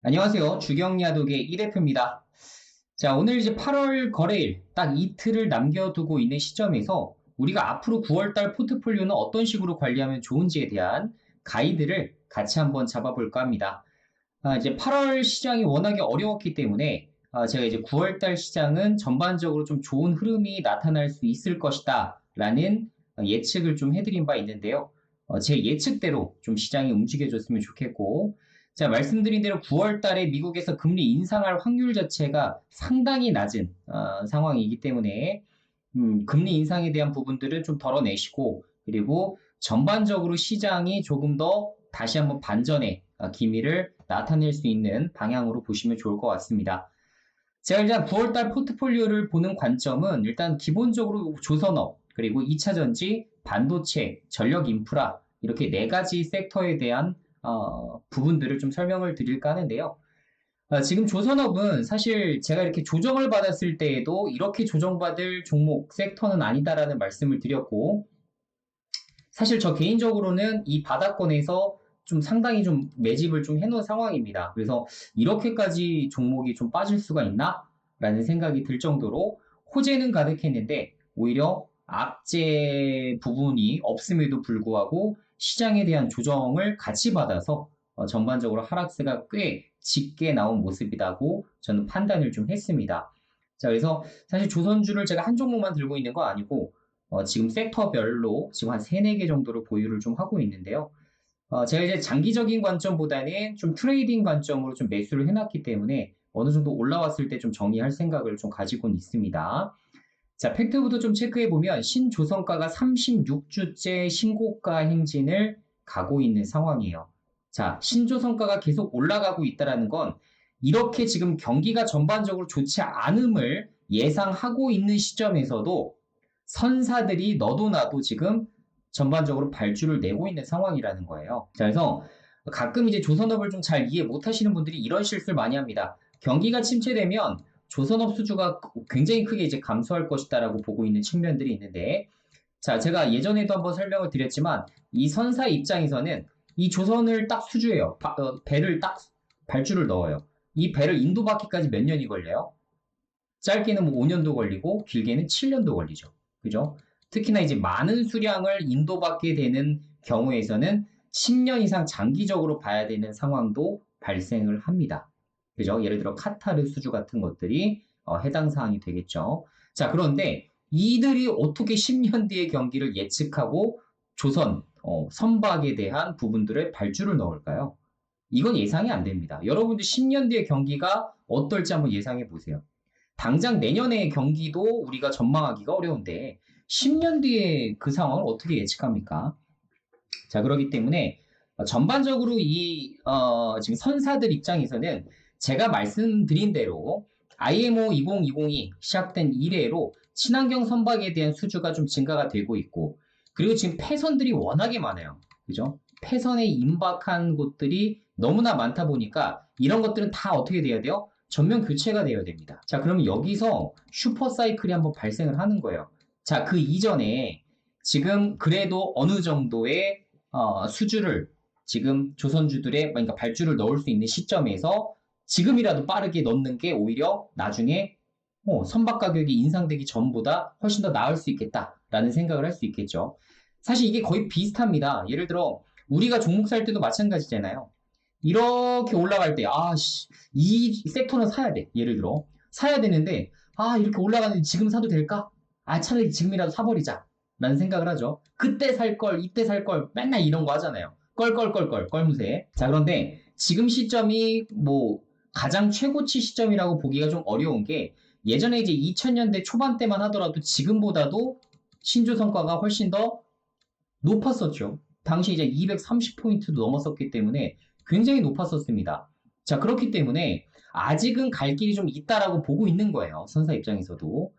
안녕하세요. 주경야독의 이대표입니다. 자, 오늘 이제 8월 거래일 딱 이틀을 남겨두고 있는 시점에서 우리가 앞으로 9월달 포트폴리오는 어떤 식으로 관리하면 좋은지에 대한 가이드를 같이 한번 잡아볼까 합니다. 이제 8월 시장이 워낙에 어려웠기 때문에 제가 이제 9월달 시장은 전반적으로 좀 좋은 흐름이 나타날 수 있을 것이다 라는 예측을 좀 해드린 바 있는데요. 제 예측대로 좀 시장이 움직여줬으면 좋겠고, 자, 말씀드린 대로 9월 달에 미국에서 금리 인상할 확률 자체가 상당히 낮은 상황이기 때문에 금리 인상에 대한 부분들을 좀 덜어내시고, 그리고 전반적으로 시장이 조금 더 다시 한번 반전의 기미를 나타낼 수 있는 방향으로 보시면 좋을 것 같습니다. 제가 일단 9월달 포트폴리오를 보는 관점은 일단 기본적으로 조선업, 그리고 2차전지, 반도체, 전력 인프라 이렇게 네 가지 섹터에 대한 부분들을 좀 설명을 드릴까 하는데요. 지금 조선업은 사실 제가 이렇게 조정을 받았을 때에도 이렇게 조정받을 종목, 섹터는 아니다라는 말씀을 드렸고, 사실 저 개인적으로는 이 바닥권에서 좀 상당히 좀 매집을 좀 해놓은 상황입니다. 그래서 이렇게까지 종목이 좀 빠질 수가 있나? 라는 생각이 들 정도로 호재는 가득했는데 오히려 악재 부분이 없음에도 불구하고 시장에 대한 조정을 같이 받아서 전반적으로 하락세가 꽤 짙게 나온 모습이라고 저는 판단을 좀 했습니다. 자, 그래서 사실 조선주를 제가 한 종목만 들고 있는 거 아니고 지금 섹터별로 지금 한 3, 4개 정도를 보유를 좀 하고 있는데요. 제가 이제 장기적인 관점보다는 좀 트레이딩 관점으로 좀 매수를 해놨기 때문에 어느 정도 올라왔을 때 좀 정리할 생각을 좀 가지고는 있습니다. 자, 팩트부터 좀 체크해보면 신조선가가 36주째 신고가 행진을 가고 있는 상황이에요. 자, 신조선가가 계속 올라가고 있다는 건 이렇게 지금 경기가 전반적으로 좋지 않음을 예상하고 있는 시점에서도 선사들이 너도 나도 지금 전반적으로 발주를 내고 있는 상황이라는 거예요. 자, 그래서 가끔 이제 조선업을 좀 잘 이해 못 하시는 분들이 이런 실수를 많이 합니다. 경기가 침체되면 조선업 수주가 굉장히 크게 이제 감소할 것이다라고 보고 있는 측면들이 있는데, 자, 제가 예전에도 한번 설명을 드렸지만, 이 선사 입장에서는 이 조선을 딱 수주해요. 배를 딱 발주를 넣어요. 이 배를 인도받기까지 몇 년이 걸려요? 짧게는 뭐 5년도 걸리고 길게는 7년도 걸리죠. 그죠? 특히나 이제 많은 수량을 인도받게 되는 경우에서는 10년 이상 장기적으로 봐야 되는 상황도 발생을 합니다. 그죠? 예를 들어 카타르 수주 같은 것들이 해당 사항이 되겠죠. 자, 그런데 이들이 어떻게 10년 뒤의 경기를 예측하고 조선 선박에 대한 부분들의 발주를 넣을까요? 이건 예상이 안 됩니다. 여러분들 10년 뒤의 경기가 어떨지 한번 예상해 보세요. 당장 내년의 경기도 우리가 전망하기가 어려운데 10년 뒤에 그 상황을 어떻게 예측합니까? 자, 그렇기 때문에 전반적으로 지금 선사들 입장에서는 제가 말씀드린 대로 IMO 2020이 시작된 이래로 친환경 선박에 대한 수주가 좀 증가가 되고 있고, 그리고 지금 폐선들이 워낙에 많아요. 그죠? 폐선에 임박한 곳들이 너무나 많다 보니까 이런 것들은 다 어떻게 돼야 돼요? 전면 교체가 되어야 됩니다. 자, 그러면 여기서 슈퍼 사이클이 한번 발생을 하는 거예요. 자, 그 이전에 지금 그래도 어느 정도의 수주를 지금 조선주들의 그러니까 발주를 넣을 수 있는 시점에서 지금이라도 빠르게 넣는 게 오히려 나중에 선박 가격이 인상되기 전보다 훨씬 더 나을 수 있겠다라는 생각을 할 수 있겠죠. 사실 이게 거의 비슷합니다. 예를 들어 우리가 종목 살 때도 마찬가지잖아요. 이렇게 올라갈 때, 이 섹터는 사야 돼. 예를 들어 사야 되는데 이렇게 올라가는데 지금 사도 될까? 차라리 지금이라도 사버리자. 라는 생각을 하죠. 그때 살 걸, 이때 살 걸, 맨날 이런 거 하잖아요. 껄껄껄껄, 껄무새. 자, 그런데 지금 시점이 뭐 가장 최고치 시점이라고 보기가 좀 어려운 게 예전에 이제 2000년대 초반 때만 하더라도 지금보다도 신조 성과가 훨씬 더 높았었죠. 당시 이제 230포인트도 넘었었기 때문에 굉장히 높았었습니다. 자, 그렇기 때문에 아직은 갈 길이 좀 있다라고 보고 있는 거예요. 선사 입장에서도.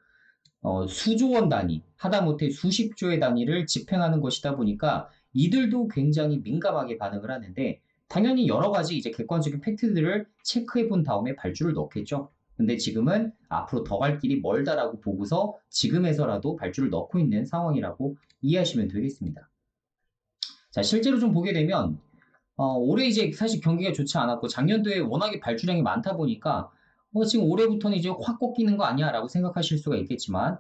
수조원 단위, 하다못해 수십조의 단위를 집행하는 것이다 보니까 이들도 굉장히 민감하게 반응을 하는데 당연히 여러 가지 이제 객관적인 팩트들을 체크해 본 다음에 발주를 넣겠죠. 근데 지금은 앞으로 더 갈 길이 멀다라고 보고서 지금에서라도 발주를 넣고 있는 상황이라고 이해하시면 되겠습니다. 자, 실제로 좀 보게 되면 올해 이제 사실 경기가 좋지 않았고 작년도에 워낙에 발주량이 많다 보니까 지금 올해부터는 이제 확 꺾이는 거 아니야라고 생각하실 수가 있겠지만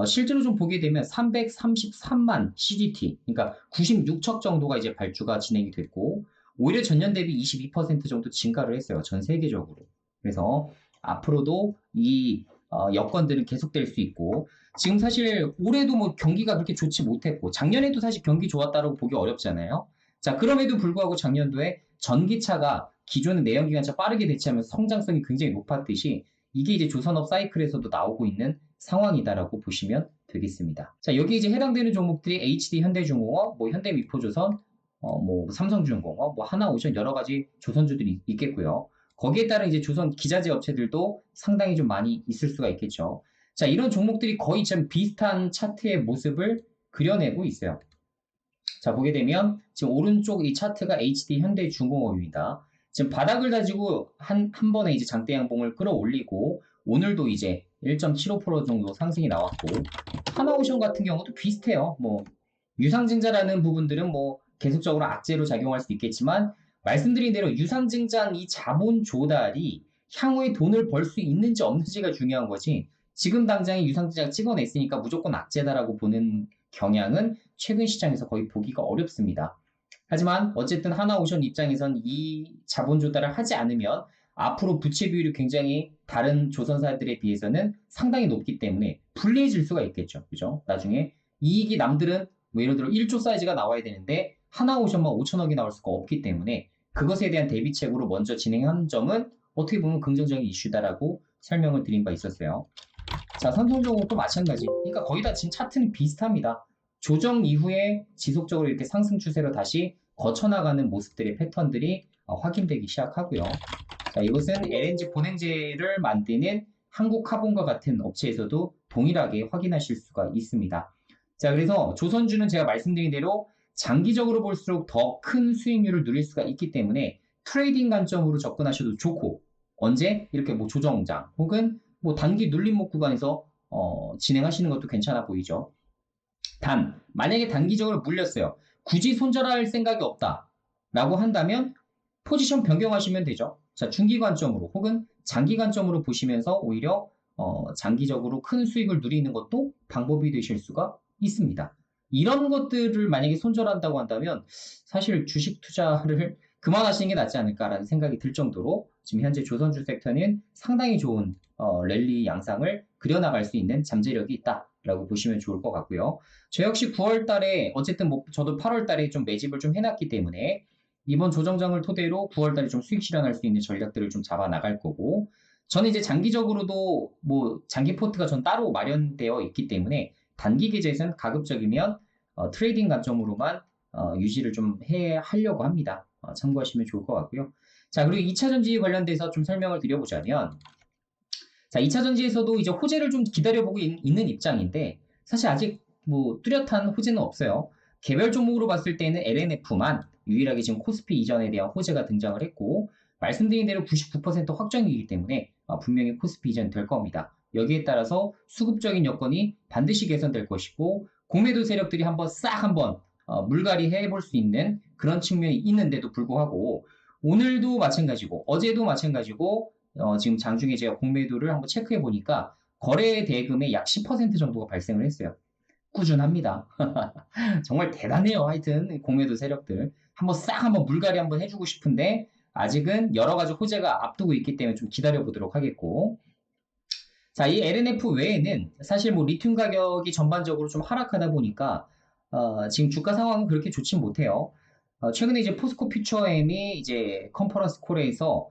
실제로 좀 보게 되면 333만 CGT, 그러니까 96척 정도가 이제 발주가 진행이 됐고 오히려 전년 대비 22% 정도 증가를 했어요. 전 세계적으로. 그래서 앞으로도 이 여건들은 계속될 수 있고 지금 사실 올해도 뭐 경기가 그렇게 좋지 못했고 작년에도 사실 경기 좋았다고 보기 어렵잖아요. 자, 그럼에도 불구하고 작년도에 전기차가 기존의 내연기관차 빠르게 대체하면서 성장성이 굉장히 높았듯이 이게 이제 조선업 사이클에서도 나오고 있는 상황이다라고 보시면 되겠습니다. 자, 여기 이제 해당되는 종목들이 HD 현대중공업, 뭐 현대미포조선, 뭐 삼성중공업, 뭐 하나오션 여러 가지 조선주들이 있겠고요. 거기에 따른 이제 조선 기자재 업체들도 상당히 좀 많이 있을 수가 있겠죠. 자, 이런 종목들이 거의 좀 비슷한 차트의 모습을 그려내고 있어요. 자, 보게 되면 지금 오른쪽 이 차트가 HD 현대중공업입니다. 지금 바닥을 다지고 한 번에 이제 장대 양봉을 끌어올리고 오늘도 이제 1.75% 정도 상승이 나왔고 하나오션 같은 경우도 비슷해요. 뭐 유상증자라는 부분들은 뭐 계속적으로 악재로 작용할 수 있겠지만 말씀드린 대로 유상증자한 이 자본 조달이 향후에 돈을 벌 수 있는지 없는지가 중요한 거지 지금 당장에 유상증자가 찍어냈으니까 무조건 악재다라고 보는 경향은 최근 시장에서 거의 보기가 어렵습니다. 하지만 어쨌든 하나오션 입장에선 이 자본 조달을 하지 않으면 앞으로 부채 비율이 굉장히 다른 조선사들에 비해서는 상당히 높기 때문에 불리해질 수가 있겠죠. 그죠? 나중에 이익이 남들은 뭐 예를 들어 1조 사이즈가 나와야 되는데 하나오션만 5천억이 나올 수가 없기 때문에 그것에 대한 대비책으로 먼저 진행한 점은 어떻게 보면 긍정적인 이슈다라고 설명을 드린 바 있었어요. 자, 삼성전공도 마찬가지. 그러니까 거의 다 지금 차트는 비슷합니다. 조정 이후에 지속적으로 이렇게 상승 추세로 다시 거쳐나가는 모습들의 패턴들이 확인되기 시작하고요. 자, 이것은 LNG 본행제를 만드는 한국카본과 같은 업체에서도 동일하게 확인하실 수가 있습니다. 자, 그래서 조선주는 제가 말씀드린 대로 장기적으로 볼수록 더 큰 수익률을 누릴 수가 있기 때문에 트레이딩 관점으로 접근하셔도 좋고 언제 이렇게 뭐 조정장 혹은 뭐 단기 눌림목 구간에서 진행하시는 것도 괜찮아 보이죠. 단 만약에 단기적으로 물렸어요. 굳이 손절할 생각이 없다라고 한다면 포지션 변경하시면 되죠. 자, 중기 관점으로 혹은 장기 관점으로 보시면서 오히려 장기적으로 큰 수익을 누리는 것도 방법이 되실 수가 있습니다. 이런 것들을 만약에 손절한다고 한다면 사실 주식 투자를 그만하시는 게 낫지 않을까라는 생각이 들 정도로 지금 현재 조선주 섹터는 상당히 좋은 랠리 양상을 그려나갈 수 있는 잠재력이 있다라고 보시면 좋을 것 같고요. 저 역시 9월 달에 어쨌든 뭐 저도 8월 달에 좀 매집을 좀 해놨기 때문에 이번 조정장을 토대로 9월 달에 좀 수익 실현할 수 있는 전략들을 좀 잡아 나갈 거고 저는 이제 장기적으로도 뭐 장기 포트가 전 따로 마련되어 있기 때문에 단기 계좌에서는 가급적이면 트레이딩 관점으로만 유지를 좀 하려고 합니다. 참고하시면 좋을 것 같고요. 자, 그리고 2차 전지 관련돼서 좀 설명을 드려보자면 자, 2차 전지에서도 이제 호재를 좀 기다려보고 있는 입장인데 사실 아직 뭐 뚜렷한 호재는 없어요. 개별 종목으로 봤을 때는 LNF만 유일하게 지금 코스피 이전에 대한 호재가 등장을 했고 말씀드린 대로 99% 확정이기 때문에 분명히 코스피 이전 될 겁니다. 여기에 따라서 수급적인 여건이 반드시 개선될 것이고 공매도 세력들이 한번 물갈이 해볼 수 있는 그런 측면이 있는데도 불구하고 오늘도 마찬가지고 어제도 마찬가지고 지금 장중에 제가 공매도를 한번 체크해 보니까 거래 대금의 약 10% 정도가 발생을 했어요. 꾸준합니다. 정말 대단해요. 하여튼 공매도 세력들 한번 물갈이 한번 해주고 싶은데 아직은 여러 가지 호재가 앞두고 있기 때문에 좀 기다려 보도록 하겠고 자, 이 LNF 외에는 사실 뭐 리튬 가격이 전반적으로 좀 하락하다 보니까 지금 주가 상황은 그렇게 좋진 못해요. 최근에 이제 포스코 퓨처엠이 이제 컨퍼런스 콜에서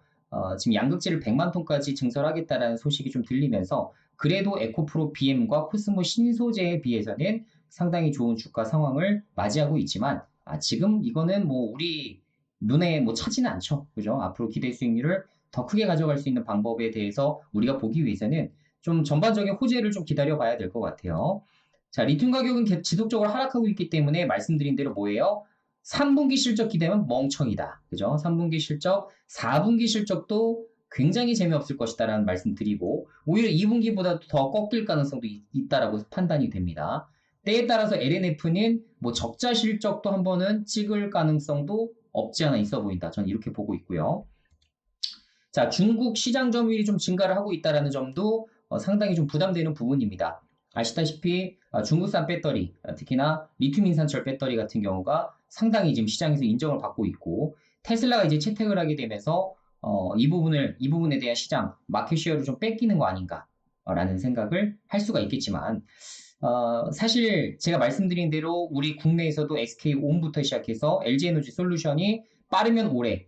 지금 양극재를 100만 톤까지 증설하겠다라는 소식이 좀 들리면서 그래도 에코프로 BM과 코스모 신소재에 비해서는 상당히 좋은 주가 상황을 맞이하고 있지만 지금 이거는 뭐 우리 눈에 뭐 차지는 않죠. 그죠? 앞으로 기대 수익률을 더 크게 가져갈 수 있는 방법에 대해서 우리가 보기 위해서는 좀 전반적인 호재를 좀 기다려 봐야 될 것 같아요. 자, 리튬 가격은 지속적으로 하락하고 있기 때문에 말씀드린 대로 뭐예요? 3분기 실적 기대면 멍청이다. 그죠? 3분기 실적, 4분기 실적도 굉장히 재미없을 것이다라는 말씀 드리고, 오히려 2분기보다 더 꺾일 가능성도 있다라고 판단이 됩니다. 때에 따라서 LNF는 뭐 적자 실적도 한 번은 찍을 가능성도 없지 않아 있어 보인다. 저는 이렇게 보고 있고요. 자, 중국 시장 점유율이 좀 증가를 하고 있다는 점도 상당히 좀 부담되는 부분입니다. 아시다시피 중국산 배터리, 특히나 리튬 인산철 배터리 같은 경우가 상당히 지금 시장에서 인정을 받고 있고 테슬라가 이제 채택을 하게 되면서 이 부분에 대한 시장 마켓 쉐어를 좀 뺏기는 거 아닌가라는 생각을 할 수가 있겠지만 사실 제가 말씀드린 대로 우리 국내에서도 SK온부터 시작해서 LG에너지 솔루션이 빠르면 올해,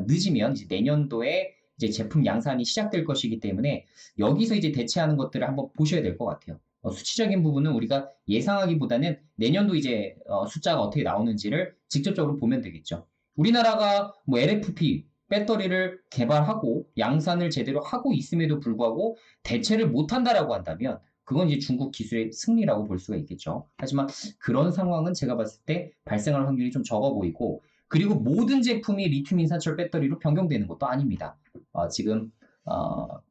늦으면 이제 내년도에 이제 제품 양산이 시작될 것이기 때문에 여기서 이제 대체하는 것들을 한번 보셔야 될 것 같아요. 수치적인 부분은 우리가 예상하기보다는 내년도 이제 숫자가 어떻게 나오는지를 직접적으로 보면 되겠죠. 우리나라가 뭐 LFP 배터리를 개발하고 양산을 제대로 하고 있음에도 불구하고 대체를 못한다라고 한다면 그건 이제 중국 기술의 승리라고 볼 수가 있겠죠. 하지만 그런 상황은 제가 봤을 때 발생할 확률이 좀 적어 보이고 그리고 모든 제품이 리튬 인산철 배터리로 변경되는 것도 아닙니다. 지금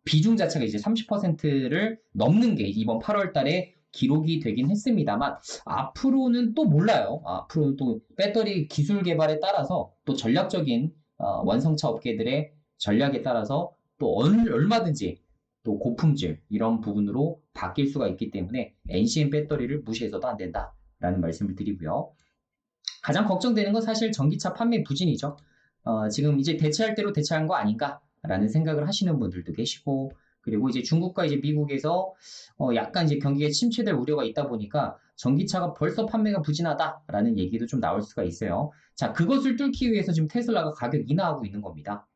비중 자체가 이제 30%를 넘는 게 이번 8월 달에 기록이 되긴 했습니다만 앞으로는 또 몰라요. 앞으로 또 배터리 기술 개발에 따라서 또 전략적인 완성차 업계들의 전략에 따라서 또 얼마든지 또 고품질 이런 부분으로 바뀔 수가 있기 때문에 NCM 배터리를 무시해서도 안 된다라는 말씀을 드리고요. 가장 걱정되는 건 사실 전기차 판매 부진이죠. 지금 이제 대체할 대로 대체한 거 아닌가라는 생각을 하시는 분들도 계시고 그리고 이제 중국과 이제 미국에서 약간 이제 경기가 침체될 우려가 있다 보니까 전기차가 벌써 판매가 부진하다라는 얘기도 좀 나올 수가 있어요. 자, 그것을 뚫기 위해서 지금 테슬라가 가격 인하하고 있는 겁니다.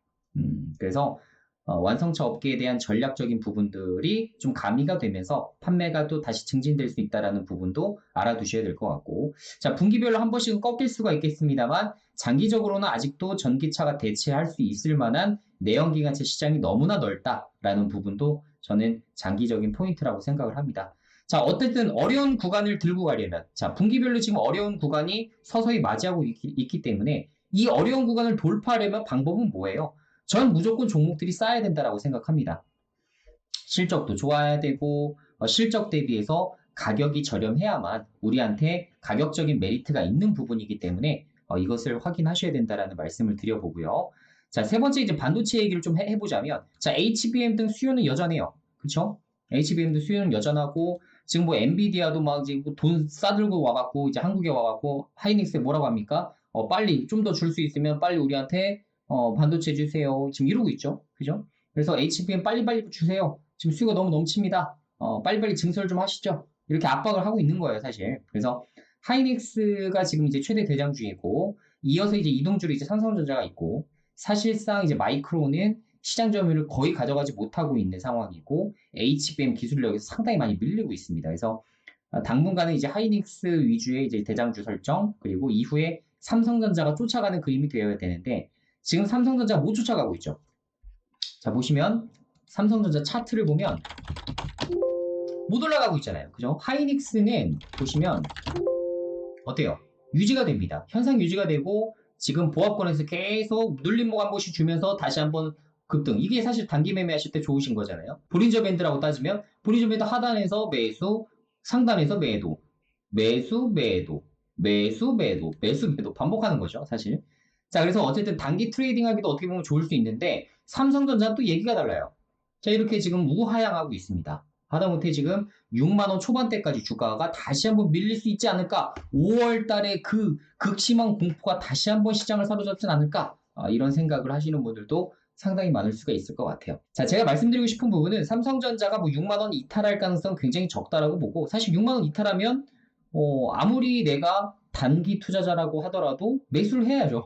그래서 완성차 업계에 대한 전략적인 부분들이 좀 가미가 되면서 판매가 또 다시 증진될 수 있다는 부분도 알아두셔야 될 것 같고 자 분기별로 한 번씩은 꺾일 수가 있겠습니다만 장기적으로는 아직도 전기차가 대체할 수 있을 만한 내연기관차 시장이 너무나 넓다라는 부분도 저는 장기적인 포인트라고 생각을 합니다. 자 어쨌든 어려운 구간을 들고 가려면 자 분기별로 지금 어려운 구간이 서서히 맞이하고 있기 때문에 이 어려운 구간을 돌파하려면 방법은 뭐예요? 전 무조건 종목들이 쌓여야 된다라고 생각합니다. 실적도 좋아야 되고 실적 대비해서 가격이 저렴해야만 우리한테 가격적인 메리트가 있는 부분이기 때문에 이것을 확인하셔야 된다라는 말씀을 드려보고요. 자, 세 번째 이제 반도체 얘기를 좀 해보자면 자, HBM 등 수요는 여전해요. 그렇죠? HBM 등 수요는 여전하고 지금 뭐 엔비디아도 막 이제 돈 싸들고 와갖고 이제 한국에 와갖고 하이닉스에 뭐라고 합니까? 빨리 좀 더 줄 수 있으면 빨리 우리한테 반도체 주세요. 지금 이러고 있죠. 그죠? 그래서 HBM 빨리빨리 주세요. 지금 수요가 너무 넘칩니다. 빨리빨리 증설 좀 하시죠. 이렇게 압박을 하고 있는 거예요, 사실. 그래서 하이닉스가 지금 이제 최대 대장주이고, 이어서 이제 이동주로 이제 삼성전자가 있고, 사실상 이제 마이크론은 시장 점유율을 거의 가져가지 못하고 있는 상황이고, HBM 기술력에서 상당히 많이 밀리고 있습니다. 그래서 당분간은 이제 하이닉스 위주의 이제 대장주 설정, 그리고 이후에 삼성전자가 쫓아가는 그림이 되어야 되는데, 지금 삼성전자가 못 쫓아가고 있죠. 자, 보시면 삼성전자 차트를 보면 못 올라가고 있잖아요. 그죠? 하이닉스는 보시면 어때요? 유지가 됩니다. 현상 유지가 되고 지금 보합권에서 계속 눌림목 한 번씩 주면서 다시 한번 급등. 이게 사실 단기 매매하실 때 좋으신 거잖아요. 볼린저 밴드라고 따지면 볼린저 밴드 하단에서 매수, 상단에서 매도, 매수, 매도, 매수, 매도, 매수, 매도 반복하는 거죠, 사실. 자, 그래서 어쨌든 단기 트레이딩 하기도 어떻게 보면 좋을 수 있는데 삼성전자는 또 얘기가 달라요. 자, 이렇게 지금 우하향하고 있습니다. 하다못해 지금 6만원 초반대까지 주가가 다시 한번 밀릴 수 있지 않을까? 5월 달에 그 극심한 공포가 다시 한번 시장을 사로잡진 않을까? 이런 생각을 하시는 분들도 상당히 많을 수가 있을 것 같아요. 자, 제가 말씀드리고 싶은 부분은 삼성전자가 뭐 6만원 이탈할 가능성 굉장히 적다라고 보고 사실 6만원 이탈하면 아무리 내가 단기 투자자라고 하더라도 매수를 해야죠.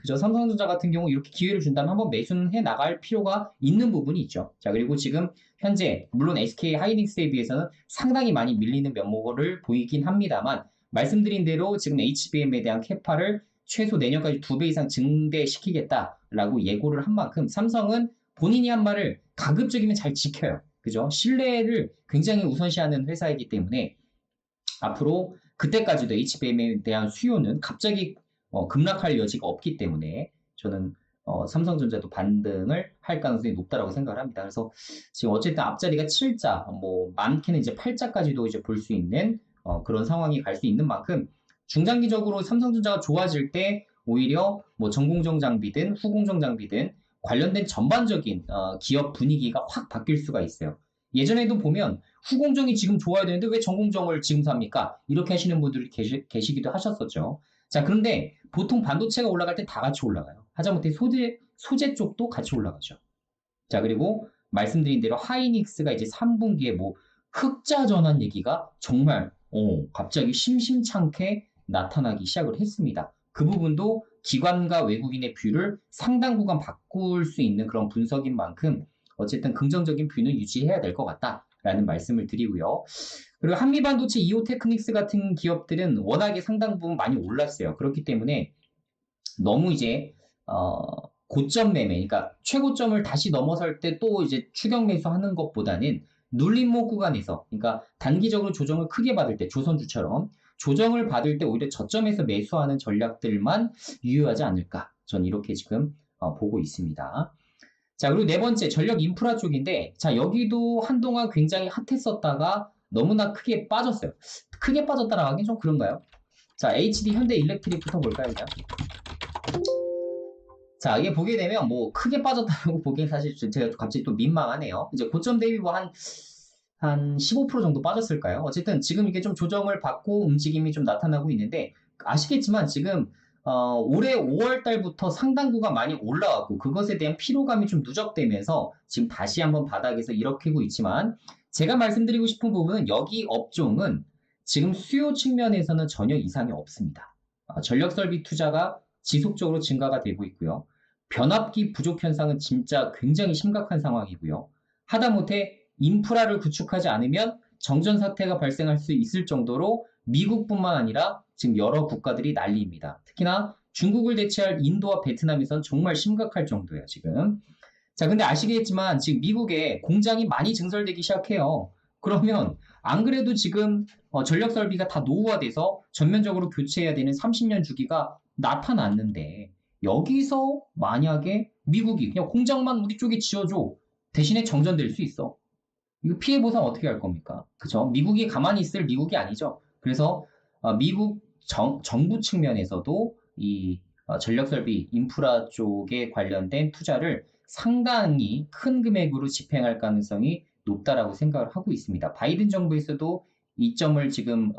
그죠? 삼성전자 같은 경우 이렇게 기회를 준다면 한번 매수는 해 나갈 필요가 있는 부분이 있죠. 자, 그리고 지금 현재 물론 SK 하이닉스에 비해서는 상당히 많이 밀리는 면모를 보이긴 합니다만 말씀드린 대로 지금 HBM에 대한 캐파를 최소 내년까지 2배 이상 증대시키겠다라고 예고를 한 만큼 삼성은 본인이 한 말을 가급적이면 잘 지켜요. 그죠? 신뢰를 굉장히 우선시하는 회사이기 때문에 앞으로 그때까지도 HBM에 대한 수요는 갑자기 급락할 여지가 없기 때문에 저는 삼성전자도 반등을 할 가능성이 높다라고 생각을 합니다. 그래서 지금 어쨌든 앞자리가 7자, 뭐 많게는 이제 8자까지도 이제 볼 수 있는 그런 상황이 갈 수 있는 만큼 중장기적으로 삼성전자가 좋아질 때 오히려 뭐 전공정 장비든 후공정 장비든 관련된 전반적인 기업 분위기가 확 바뀔 수가 있어요. 예전에도 보면 후공정이 지금 좋아야 되는데 왜 전공정을 지금 삽니까? 이렇게 하시는 분들이 계시기도 하셨었죠. 자, 그런데 보통 반도체가 올라갈 때 다 같이 올라가요. 하다못해 소재 쪽도 같이 올라가죠. 자, 그리고 말씀드린 대로 하이닉스가 이제 3분기에 뭐 흑자 전환 얘기가 정말 갑자기 심심찮게 나타나기 시작을 했습니다. 그 부분도 기관과 외국인의 뷰를 상당 구간 바꿀 수 있는 그런 분석인 만큼 어쨌든 긍정적인 뷰는 유지해야 될 것 같다라는 말씀을 드리고요. 그리고 한미반도체 이오테크닉스 같은 기업들은 워낙에 상당 부분 많이 올랐어요. 그렇기 때문에 너무 이제 고점 매매, 그러니까 최고점을 다시 넘어설 때 또 이제 추격 매수하는 것보다는 눌림목 구간에서, 그러니까 단기적으로 조정을 크게 받을 때, 조선주처럼 조정을 받을 때 오히려 저점에서 매수하는 전략들만 유효하지 않을까? 전 이렇게 지금 보고 있습니다. 자, 그리고 네 번째, 전력 인프라 쪽인데, 자, 여기도 한동안 굉장히 핫했었다가 너무나 크게 빠졌어요. 크게 빠졌다라고 하긴 좀 그런가요? 자, HD 현대 일렉트릭부터 볼까요, 그냥? 자, 이게 보게 되면 뭐 크게 빠졌다고 보기엔 사실 제가 갑자기 또 민망하네요. 이제 고점 대비 뭐 한 15% 정도 빠졌을까요? 어쨌든 지금 이게 좀 조정을 받고 움직임이 좀 나타나고 있는데 아시겠지만 지금 올해 5월 달부터 상당 구간 많이 올라왔고 그것에 대한 피로감이 좀 누적되면서 지금 다시 한번 바닥에서 일으키고 있지만 제가 말씀드리고 싶은 부분은 여기 업종은 지금 수요 측면에서는 전혀 이상이 없습니다. 전력 설비 투자가 지속적으로 증가가 되고 있고요. 변압기 부족 현상은 진짜 굉장히 심각한 상황이고요. 하다못해 인프라를 구축하지 않으면 정전 사태가 발생할 수 있을 정도로 미국뿐만 아니라 지금 여러 국가들이 난리입니다. 특히나 중국을 대체할 인도와 베트남에선 정말 심각할 정도예요, 지금. 자, 근데 아시겠지만 지금 미국에 공장이 많이 증설되기 시작해요. 그러면 안 그래도 지금 전력 설비가 다 노후화돼서 전면적으로 교체해야 되는 30년 주기가 나타났는데 여기서 만약에 미국이 그냥 공장만 우리 쪽에 지어줘 대신에 정전될 수 있어. 이거 피해 보상 어떻게 할 겁니까? 그죠? 미국이 가만히 있을 미국이 아니죠. 그래서 미국 정부 측면에서도 이 전력 설비 인프라 쪽에 관련된 투자를 상당히 큰 금액으로 집행할 가능성이 높다라고 생각을 하고 있습니다. 바이든 정부에서도 이 점을 지금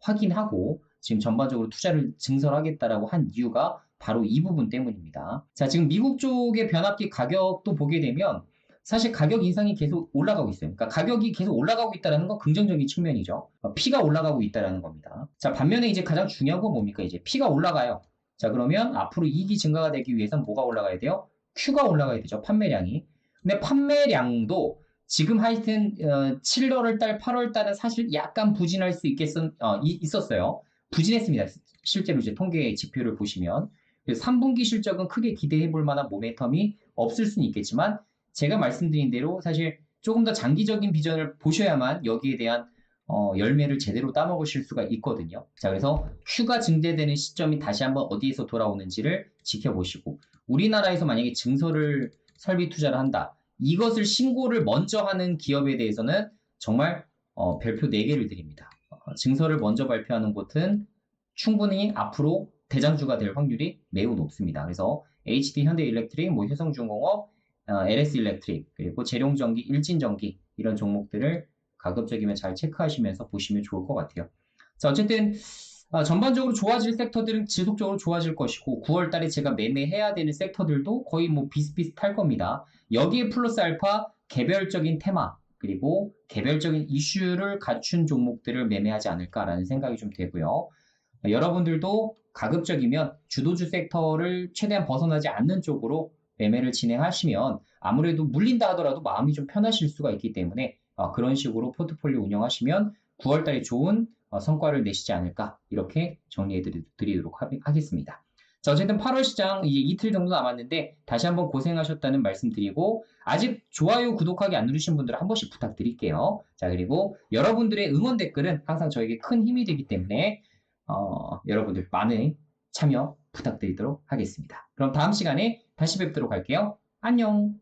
확인하고 지금 전반적으로 투자를 증설하겠다라고 한 이유가 바로 이 부분 때문입니다. 자, 지금 미국 쪽의 변압기 가격도 보게 되면 사실 가격 인상이 계속 올라가고 있어요. 그러니까 가격이 계속 올라가고 있다는 건 긍정적인 측면이죠. 피가 올라가고 있다는 겁니다. 자, 반면에 이제 가장 중요한 건 뭡니까? 이제 피가 올라가요. 자, 그러면 앞으로 이익이 증가가 되기 위해서는 뭐가 올라가야 돼요? Q가 올라가야 되죠. 판매량이. 근데 판매량도 지금 하여튼 7월 달, 8월 달은 사실 약간 부진할 수 있었어요. 부진했습니다. 실제로 이제 통계 지표를 보시면. 그래서 3분기 실적은 크게 기대해 볼 만한 모멘텀이 없을 수는 있겠지만 제가 말씀드린 대로 사실 조금 더 장기적인 비전을 보셔야만 여기에 대한 열매를 제대로 따먹으실 수가 있거든요. 자, 그래서 Q가 증대되는 시점이 다시 한번 어디에서 돌아오는지를 지켜보시고 우리나라에서 만약에 증설을 설비 투자를 한다. 이것을 신고를 먼저 하는 기업에 대해서는 정말 별표 4개를 드립니다. 증설을 먼저 발표하는 곳은 충분히 앞으로 대장주가 될 확률이 매우 높습니다. 그래서 HD 현대일렉트릭, 뭐 효성중공업, LS 일렉트릭, 그리고 재룡전기, 일진전기 이런 종목들을 가급적이면 잘 체크하시면서 보시면 좋을 것 같아요. 자, 어쨌든 전반적으로 좋아질 섹터들은 지속적으로 좋아질 것이고 9월 달에 제가 매매해야 되는 섹터들도 거의 뭐 비슷비슷할 겁니다. 여기에 플러스 알파 개별적인 테마 그리고 개별적인 이슈를 갖춘 종목들을 매매하지 않을까라는 생각이 좀 되고요. 여러분들도 가급적이면 주도주 섹터를 최대한 벗어나지 않는 쪽으로 매매를 진행하시면 아무래도 물린다 하더라도 마음이 좀 편하실 수가 있기 때문에 그런 식으로 포트폴리오 운영하시면 9월 달에 좋은 성과를 내시지 않을까 이렇게 정리해 드리도록 하겠습니다. 자, 어쨌든 8월 시장 이제 이틀 정도 남았는데 다시 한번 고생하셨다는 말씀드리고 아직 좋아요, 구독하기 안 누르신 분들은 한 번씩 부탁드릴게요. 자, 그리고 여러분들의 응원 댓글은 항상 저에게 큰 힘이 되기 때문에 여러분들 많은 참여 부탁드리도록 하겠습니다. 그럼 다음 시간에 다시 뵙도록 할게요. 안녕!